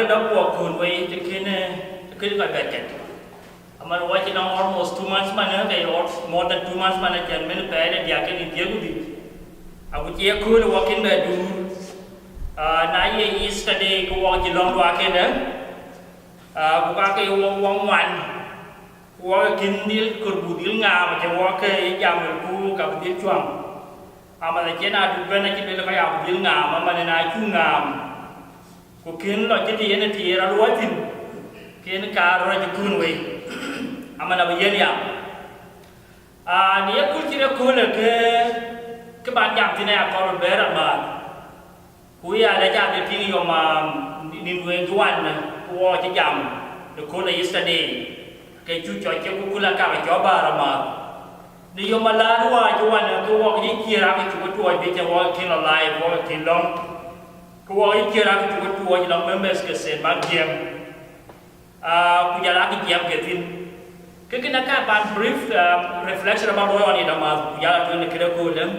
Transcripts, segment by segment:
le da ko kun we te kin ka betet amar watching almost 2 months mana kai more than 2 months mana jan men pa ne dia ke ni dia gudi aku chia kun walking be du na ye yesterday ko wa ji long wa ke ne ko ka ke wong wan wa kin dil kur budil nga ma ke wa ke jam ku ka budil chuang amala chena du ben na ki le ka ya budil nga ma na chu nga ko kin lo che ti ne ti ra lo tin kin ka ro ji kun we amana ba yen ya ni ku ti ra ku le ke ban jam ti na ko ro be ra ma ku ya la jam ti ni yo ma ni we juan na ko che jam de ko la yesterday ke chu cho che ku la ka ba cho ba ra ma ni yo ma la wa juan na ko wa ki ki ra ki chu ko bi che wa kin la lai wa kin long ko wa ki ra ki chu ko wa long members ke se ba gem ku ya la ki gem ke tin ke na ka ban brief reflection about what on ida ma ya la tu ne ke ko lem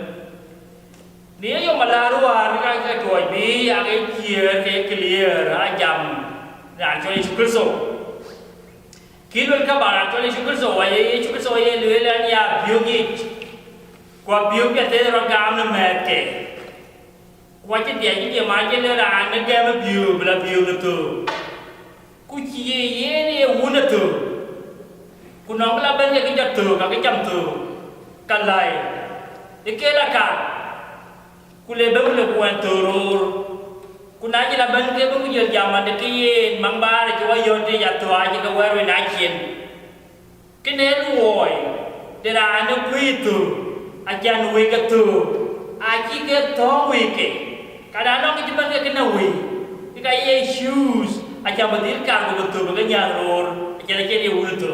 ni yo ma la wa ka ka ko bi ya ke ki clear a jam ya cho ni ku so khi luôn các bạn cho nên chúng tôi số ấy lưới lên nhà biểu gì qua biểu cái thế rồi cam nó mệt kệ qua cái gì mà cái lưới là nó cái mà biểu nó từ cú chỉ ye này uốn nó từ cú nói là bên cái chặt từ cái chăm từ cái lại cái là cả cú lấy bên là quan từ rồi kuna jila ban ke bu jil jaman de kiyen mang ba de wa yon de ya to aji ka wa na chen kene luoy de ra no kwitu ajan wi ka tu aji ke to wi ke kada no ke ban ke na wi ka ye shoes aja badil ka bu tu ba nya ror aja ke de wu tu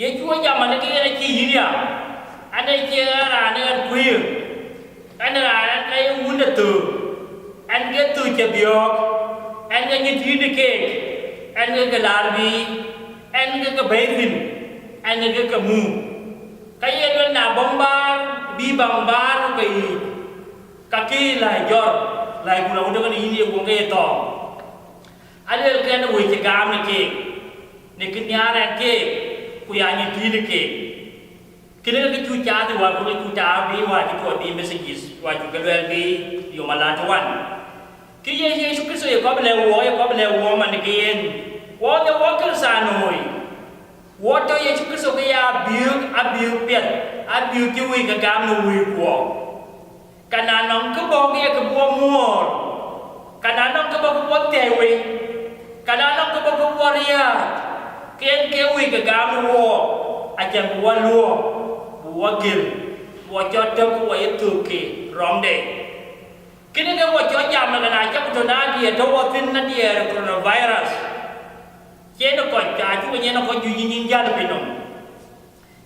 ye ju jaman de ke ki ya ane ke ra ne kwi ane ra ne wu de tu anh get tu chabiok anh get như cake anh get larbi anh get basin anh get mu cái gì là bombar bi bombar cái kaki lại jor lại cũng là một cái gì cũng cái to anh cái nó quỳ cái gam này cái nhà này cái quỳ anh như cake cái này cái chu cha thìว่าcái chu cha biว่าที่ตัวbi messagesว่าอยู่กันเลยbiอยู่มาลาทุกวันcái gì Yesus Kristus có bên lề mà này kia wo cái sao nổi wo cho Yesus Kristus cái biểu biệt biểu chui cái cam nổi của cái nào nó cứ bao cái mua cái nào nó cứ bao cái tệ cái nào nó cứ bao cái ria cái ui cái cam nổi anh chẳng bua gil bua cho trong cái vậy từ kỳ rong đề cái này cái cho jam là cái chắc cho nó dia đâu tin nó dia coronavirus chế nó còn trả chú cái nó có duy ra được bên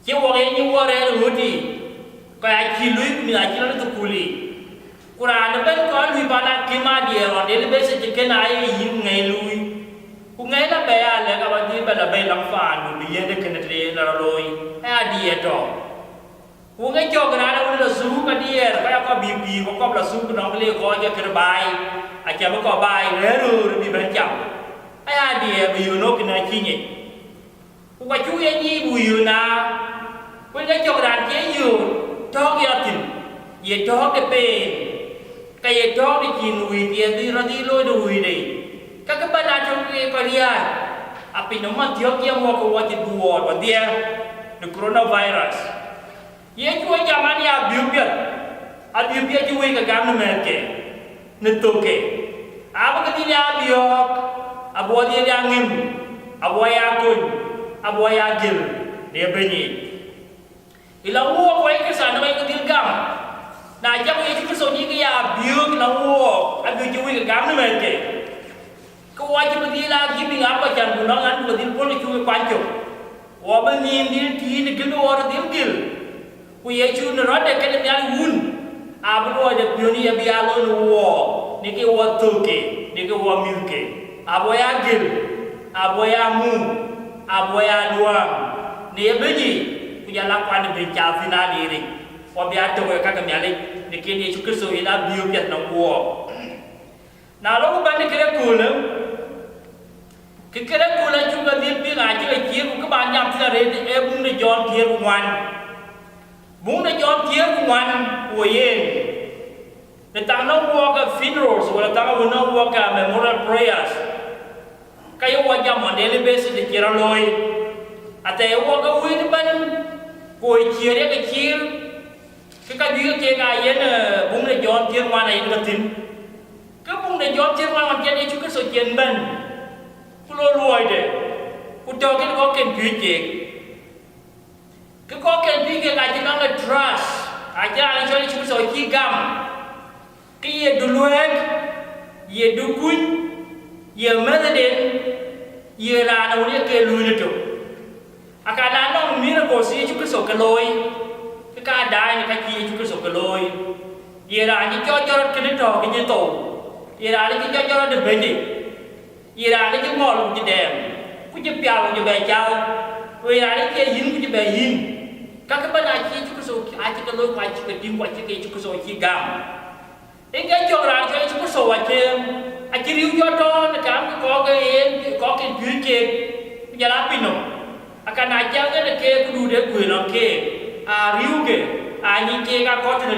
chế wo cái như wo rồi thì cái chi lui cũng là chi nó được culi Quran nó bên có lui vào là kim ma dia rồi để bên sẽ cái này gì ngày lui cũng ngày là bé là các bạn đi bên là bên lăng phàn rồi đi đến cái này là rồi ai dia đó cũng cái cho cái nào nó là sú cái dia cái có bị có là sú cái nó cái có cái bài à chả có bài rồi bị bên chậm ai dia bị nó cái này chi nhỉ cũng cái chú ấy như bùi na cũng cái cho cái đàn chế nhiều cho cái tình về cho cái bề cái về cho cái chuyện hủy tiền đi ra đi lôi đuổi đi các bạn nào trong cái dia api nó mà thiếu kia mua cái chuyện đùa và dia the coronavirus ye chú zaman ya biểu biệt chú cái cam nó mệt kệ nên tôi kệ cái gì ya biok abu dia yang ngim abu ya kun abu ya gil dia bunyi ilang wo cái sana mai cái dilgam na chắc ye chú số như cái ya biok ilang wo abu chú cái cam nó mệt kệ cái wa chú dia lagi bing apa jangan gunangan betul pun chú cái quan trọng wa bên nhìn dia thì cái đồ orang dia gil ku Yesu nó để cái này ăn hun abu ada pioni ya bialo no wo ni ke wo tuke ni ke wo milke abu ya gil abu ya mu abu ya luang ni ya beji ku ya lakwan be cha final iri wa bia to ka ka miale ni ke Yesu Kristus ila biu biat no wo na lo ban ni ke ku le Thiên ngoan muốn để John Thiên ngoan của yên để tăng nó qua cái funerals hoặc là tăng nó qua cái memorial prayers cái qua jam on daily basis để kira loi ate qua cái quý ban của chia đấy cái chia cái duy cái cái yên muốn để John Thiên ngoan này được tin cái muốn để John Thiên ngoan hoàn全itu cái số tiền bên pulau luai deh udah kita kau kan duit cái có cái duy cái cái nó là trust aja anh cho chúng tôi chi gam cái gì dulu gì dukun gì Methodist gì là đâu đấy cái lùi nữa akan ada miracle sih chúng tôi cái lôi cái đài này cái gì chúng tôi cái lôi gì là những cho cái trò cái gì tổ gì là những cho được bên gì gì là những ngõ luôn chỉ đẹp cũng chỉ bèo cũng chỉ bè trao vì là những cái dính cũng chỉ bè dính các bạn ai chỉ chúng tôi ai chỉ cái lôi ai chỉ cái tiếng ai chỉ cái chúng tôi chỉ gam cái cho ra cho chúng tôi ai chỉ riu cho đó là cảm có cái duyên kia giờ làm pin nó akan aja cái là kia cũng đủ để quyền nó kia riu kia những kia các có thể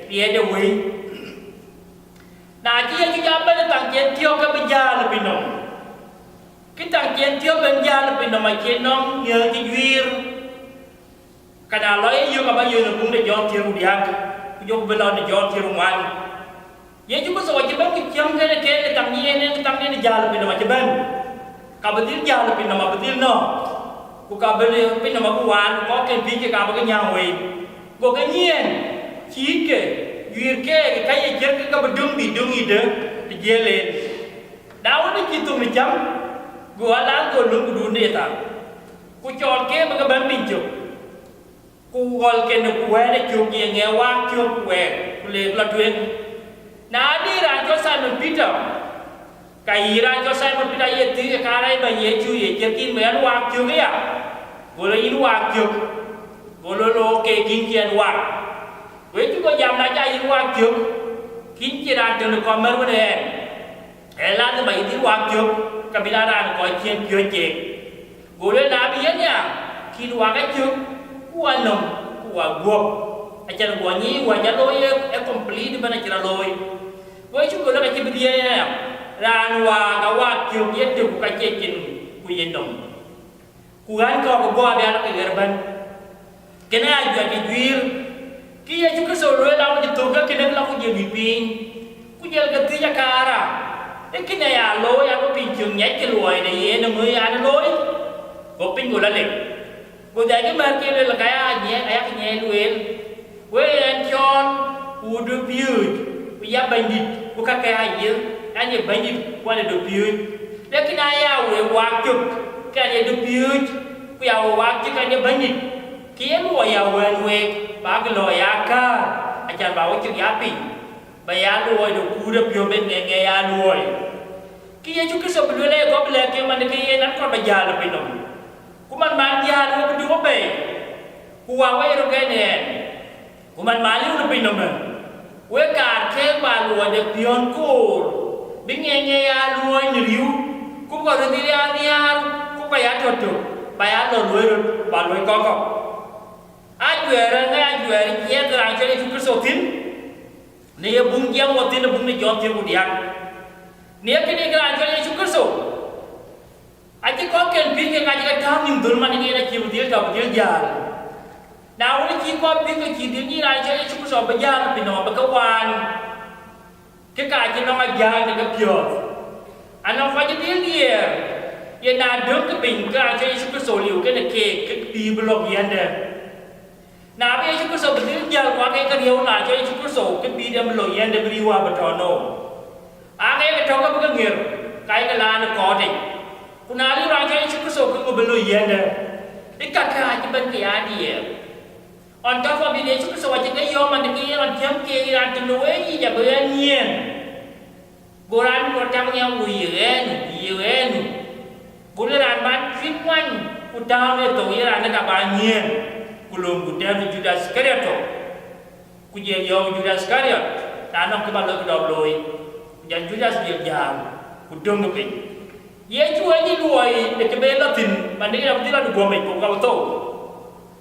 dia ada way nah dia juga apa tentang jentio ke beja lebih nom kita jentio beja lebih nom macam nom nhờ cái duyên cái nào lấy yêu các bạn yêu nó cũng để John Thiên đi học yêu bên đó để John Thiên ngoan vậy chúng có số chỉ bán cái chấm cái tầm nhiên nó già lebih nom macam ben kabetil già lebih nom kabetil no bukan bên nom aku wan có cái ví cái nhau vậy có cái nhiên chỉ cái duyên cái gì chết cái bedung bidung itu dijelin daun ni gitu macam gua lang gua lung dunia ta ku chọn cái mà cái bên mình chụp ku gọi cái nó quê để chụp gì nghe qua chụp quê liền là chuyện na đi ra cho Simon Peter cái ra cho Simon Peter ये tí cái này mà ये chú ये chết kinh mấy anh qua chụp cái à gua lấy in qua chụp gua lô cái kinh kia qua với chúng tôi dám nói cho anh qua trước khiến chia ra từ con mất vấn đề là thứ bảy tiếng qua trước cái bị ra gọi chuyện chưa chết gồm lên đã biết nha khi qua cái trước qua nồng qua guộc anh chẳng qua nhí qua nhà lôi em complete bên này chỉ là lôi với chúng tôi là cái chuyện bây giờ nha ra qua trước nhất được cái chuyện của dân đồng của anh có qua bên nó cái gần bên cái này là cái duyên kia juga selalu lawan itu kan kena lawan dia bipin, kujal ganti jakara. Kena ya loy aku pinjung nyai keluar ni ye namanya ada loy. Kau pinjul lagi. Kau jadi market le kaya ayah nyai luel. Wei John udah piut, punya bandit, bukan kaya ye, hanya bandit pada udah piut. Dia kena ya wei waktu, kaya udah piut, punya waktu kaya bandit. Kia lu ya wei ba cái loài aka anh chàng bảo cái chữ giá pin bây giờ đuôi được cú được vô bên nghe đuôi kia chú cái số bên đây có bên kia mà cái nắn còn bây giờ là bên đâu của mình bán giá đuôi bên đuôi bể của quay rồi cái này của mình bán lưu được bên đâu mà với cả cái bà đuôi được pion cổ bên nghe đuôi nhiều cũng có được đi ra cũng phải ăn chuột bây giờ là đuôi rồi bà đuôi có anh juara dia terang jadi cukup sotin ni bung dia mau tin bung ni John Thiên dia ni kini kerang jadi cukup so aja kau kan pikir aja kan yang dulu ni nak kiu dia kau dia jalan now ni kiu kau pikir kiu dia ni lah jadi cukup so berjalan pino berkawan cái aja nama jalan dengan pion anak kau jadi dia ya nak duduk ke bingkai jadi cukup so liu cái này cái pi belum yang dah nah bây giờ chúng tôi sẽ giờ qua cái điều này cho chúng tôi sổ cái video mình lội yên để video vào trò nổ cái trong cái nghiệp cái là nó có thì cũng nào đi ra cho chúng tôi sổ cái người bên lội yên đấy cả cái bên kia đi on top of video chúng tôi sổ chỉ cái do mà cái on thêm kia ra từ núi gì giờ bây nhiên bố ran có trăm nhau nhiều en bố ran bán phim quanh bố đào về tổ ran nó cả bao nhiêu kulum gudam Judas Iscariot kuje yo Judas Iscariot tanam ke balok dobloi dan Judas dia jam kudung ke pin ye cuai ni luai de ke bela tin mandi ram ti la du gome ko ka to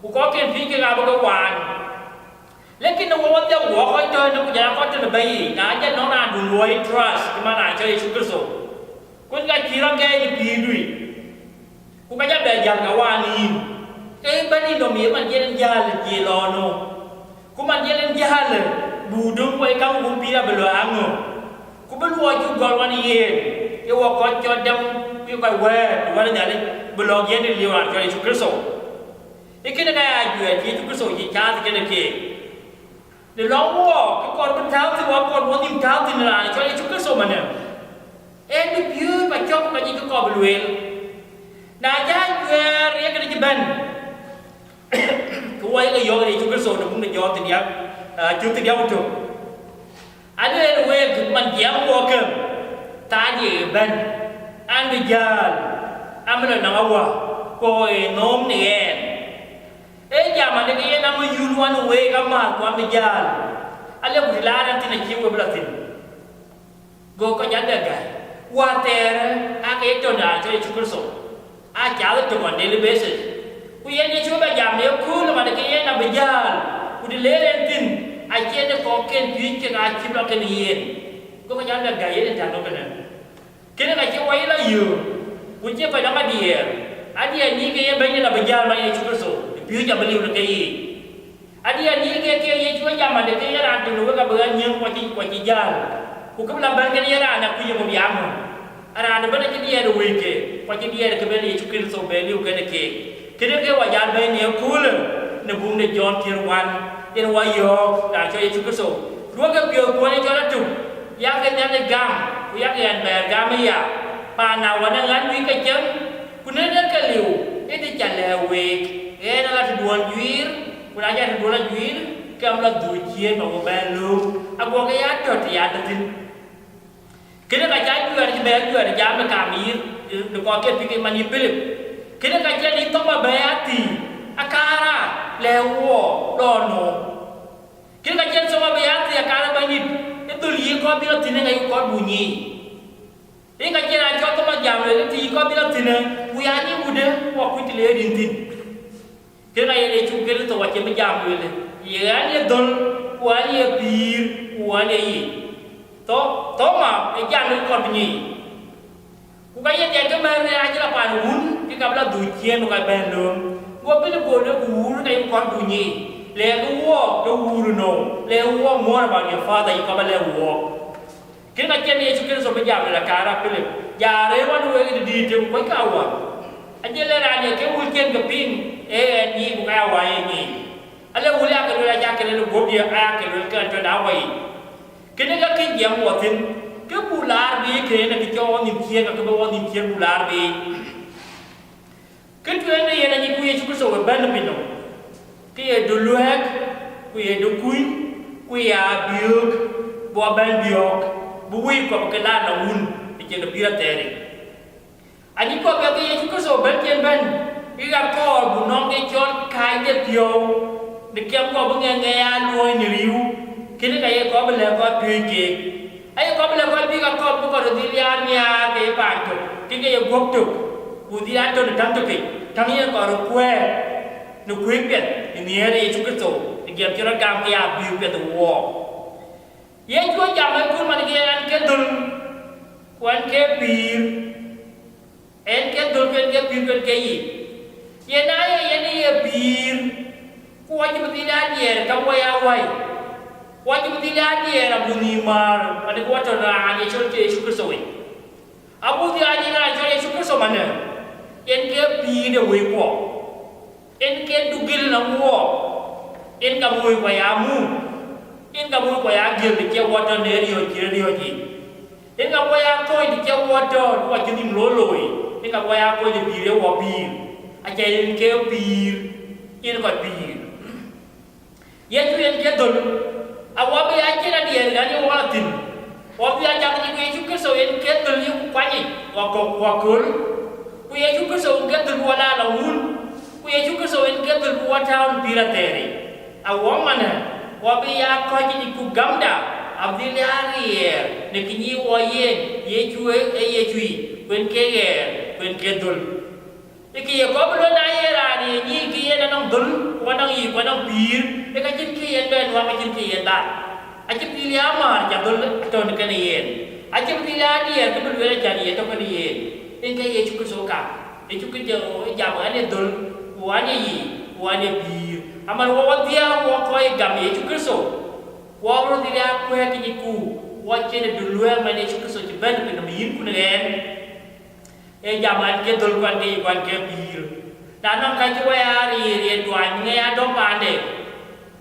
ku ko ken pi ke ga ba ko wan lekin no wa dia wa ko to no ja ko to bai na ja no na du loi trust ki ma na cho Yesu Kristo kun ga kira ke ni pi dui ku ka ja ba ja ga wa ni ke ba ni no mi man je ja le ji lo no ku man je len ja le bu dum ko ka ku pi da ba lo ango ku ba lo ju gol wa ni ye e wa ko cho dam ku ka wa wa na le ba lo ye ni li wa cho Yesu Kristo e ke na ga ju Yesu Kristo ji cha ke ne ke để lo mua cái con bên tháo thì con muốn tìm tháo thì là cho Yesu Kristo mà nè em đi phía và cho cái gì cái con bị luyện đã giá về riêng cái gì bên cái cái do Yesu Kristo nó cũng là do tình yêu chưa tình yêu một chút anh ấy là về mình dám mua cơm ta gì bên anh bây giờ anh mới là nào qua coi nôm nè zaman ni kaya nama yuluan we kamar ko amijal ale budilara tin kiwo blatin go ko janda ga water ake to na to Yesu Kristo a jalo to on daily basis ku yene chuba jam ne ku ma de kaya na bijal budilere tin a jene ko ken bi ke na kibla ken yen go ko janda ga yene ta no kana kene ka ke wai la yu ku je pa na ma dia adia ni ke ye banye na bijal ma Yesu Kristo piu ja beliu na kai adia ni ke ye chua ja ma de ke ra tu no ka ba nyeng kwa chi jal ku ka la ban ke ye ra na ku ye mo biam ara na ba ke dia do we ke kwa chi dia ke be ni chu kin so be liu ke ne ke ke wa ja be ni ku le ne bum de John tier 1 in wa yo da cho Yesu Kristo ru ka piu ko ni cho na tu ya ke nya ne gam ku ya ke an be gam ya pa na wa na ngan wi ke chen ku ne ke liu e de cha le we na la duan juir ku na ja duan juir kam la du chien ma ko ben lu a ko ga ya to ti ya tin kene ka ja ju ar be ju ar ja ma ka mi de ko ke pi ke mani pilip kene ka ja ni to ma be ati akara le wo do no kene ka ja so ma be ati akara ba ni e tu li ko bi la tin ngai ko bu ni e ka ja cho to ma jam le ti ko bi la tin ku ya ni bu de ko ku ti le din tin cái này để chúng cái tổ chức bây giờ rồi này, giờ anh đồn, của anh pir, của anh gì, to mà cái gia đình còn gì, của cái gì cái bên này anh là bạn uốn, cái cặp là đủ chiên một cái bên luôn, của bên đó nó uốn cái còn đủ gì, lẽ cái uốn nó, lẽ uốn mua là bao nhiêu pha tại cái bên lẽ uốn, cái này cái này chúng cái số bây giờ là cả là Philip, giờ đấy mà nuôi cái đi thì cũng cao à. Anh là ra nhà cái weekend cái pin, ni cũng ai vậy ni, anh là vui cái rồi ra cái rồi bố dia cái rồi cái cho đào vậy, cái này cái gì mà một tin, cái bù lá đi cái này cái cho niệm thiên cái bao niệm thiên bù lá đi, cái chuyện này là như quý chúng số cái bên là pin cái đồ luộc, cái đồ cái biok, bùa bên biok, bùi có cái lá nào un, cái nó bịa tệ anh ấy có cái Yesu Kristo bên trên bên cái gặp có bùn non cái chọn khai cái tiêu để kéo có bưng nghe nuôi nhiều cái này cái có bên là có tùy kì ấy có bên là có biết có bưng có được đi ăn nhà cái bàn chụp cái gốc chụp bùn đi ăn cho được thằng chụp kì thằng ấy có được quê được khuyến biệt thì nhớ đi Yesu Kristo thì kéo cho nó cam cái biểu biệt từ wo Yesu chạm cái cuốn mà cái ăn cái đừng quan cái bìr en ke dul ken ke pin ke yi ye na ye ni ye bir ko waji mati da ye ka waya wai waji mati da ye ra buni mar ade ko to na ani chol ke Yesu Kristo wi abu di ani na chol Yesu Kristo mana en ke bi de we ko en ke dugil na wo en ka mui ko ya mu en ka mui ko ya gil de ke wato ne rio ji en ka waya ko de ke wato wa ji nim lo loiนี่กับว่าก็จะบีเรียกว่าบีอาจารย์เกี่ยวบีอินก็บียันตัวยันเกี่ยวดุลเอาว่าไปอาจารย์เดียร์กันยังว่าตินว่าไปอาจารย์ยังYesu Kristoยันเกี่ยวดุลยังกว่านี้ว่ากุลกูYesu Kristoเกี่ยวดุลว่าลาลาหุ่นกูYesu Kristoยันเกี่ยวดุลว่าเท้าบีระเตรีเอาว่ามันว่าไปอาก็จะนี่กูกำดาเอาดีเลยอะไรเนี่ยกินยี่ว่าYesu Yesuเป็นเกย์เป็นเกดลไอ้ Iki ko belum naik lah ni, ni kian nang dul, wanang i, wanang bir, dekat jen kian ben, wang jen kian dah. Aje pilih amar, jadul atau nak kian. Aje pilih dia, tu belum jadi atau kian. Ini kian cukup suka, cukup jauh, jauh ane dul, wane i, wane bir. Amal wawan dia, wakoi gam cukup so. Wawan dia aku yang kini ku, wajib dulu yang mana cukup so, jeben penemin kunen. Zaman ke dul kan ke bir. Nanam kai cuai hari tuan ni ada pandai.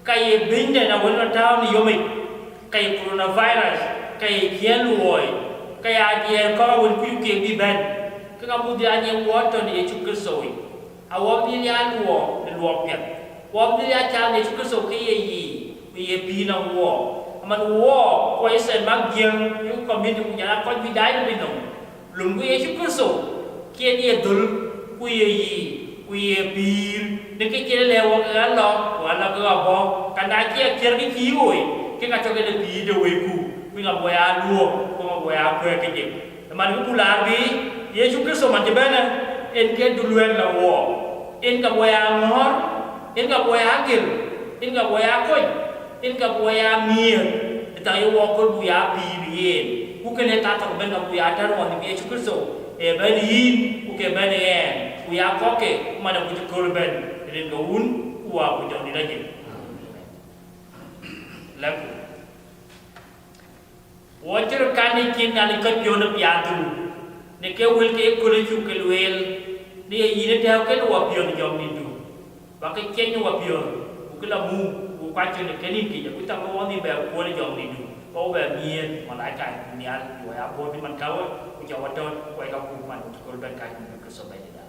Kai benda na wala tahu ni yomi. Kai coronavirus, kai kian luoi, kai dia kau wun kuyu ke biban. Kemudian yang water ni cukup soi. Awak ni lian luo, luo pian. Awak ni lian cakap ni cukup soi ye bina luo. Aman luo, kau isen magiang, you komit punya kau bidai ni binong. Lunggu ye cukup so, kian ye dul, kuye bir, nekik kira lewat kan lo, wala ke apa, karena kia kira ni kioi, kita cakap ada bir dewe ku, kita boleh alu, kita boleh apa kerja. Teman ku pular bi, ye cukup so macam mana, kian duluan lawo, kita boleh angor, kita boleh agil, kita boleh akoi, kita boleh mir, tapi waktu buaya bir. Bukan tak tahu benda buaya ada orang ni cukup so, beli, bukan benda buaya koke, mana bujuk korban, jadi gaun, buah bujuk ni lagi. Lagu, wajar kan ni kini alikat pion piatu, ni kewil ke kulicu keluel, ni ini dia ke dua pion jom ni tu, pakai kenya dua pion, bukan lah bukan cuma kini kita, kita orang ni berkuali jom ni tu. Kau bermian malaikat dunia dua apa di mana kau ucap wadah kau ikut hukuman korban kain kesobai tidak.